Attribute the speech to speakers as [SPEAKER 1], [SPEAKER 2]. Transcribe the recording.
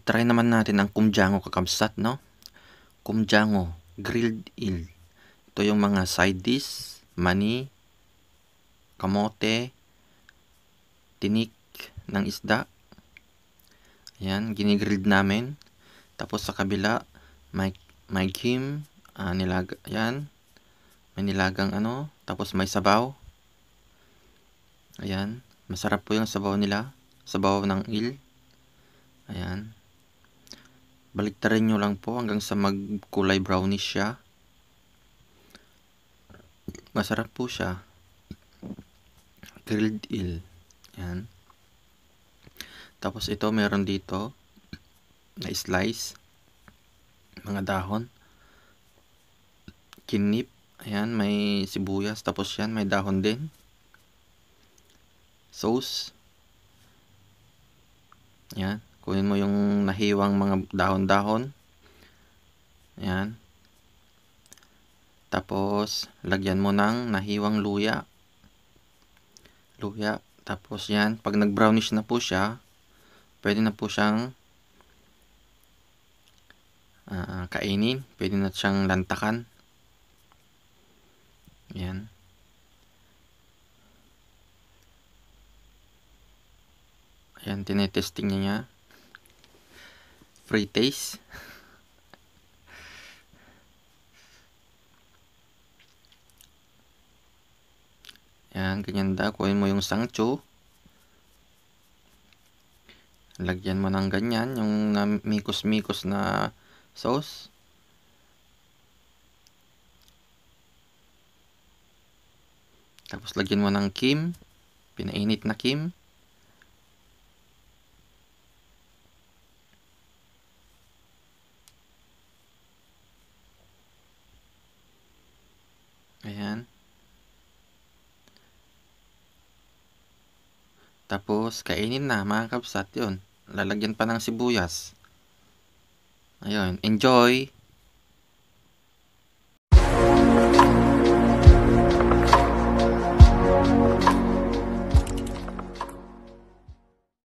[SPEAKER 1] I-try naman natin ang kumjango kakabsat, no? Kumjango, grilled eel. Ito yung mga side dish, mani, kamote, tinik ng isda. Ayan, ginigrilled namin. Tapos sa kabila, may kim, ayan, may nilagang tapos may sabaw. Ayan, masarap po yung sabaw nila, sabaw ng eel. Ayan. Baliktarin nyo lang po hanggang sa magkulay brownish siya. Masarap po siya. Grilled eel. Ayan. Tapos ito meron dito na slice. Mga dahon. Kinip. Ayan, may sibuyas. Tapos yan, may dahon din. Sauce. Ayan. Kunin mo yung nahiwang mga dahon-dahon. Ayan. Tapos, lagyan mo ng nahiwang luya. Luya. Tapos yan, pag nag-brownish na po siya, pwede na po siyang kainin. Pwede na siyang lantakan. Ayan. Ayan, tinetesting niya. Free taste. Ayan, ganyan daw. Kunin mo yung sangcho. Lagyan mo ng ganyan, yung mikos-mikos na sauce. Tapos lagyan mo ng kim. Pinainit na kim. Ayan. Tapos, kainin na mga kabsat yun. Lalagyan pa ng sibuyas. Ayun. Enjoy!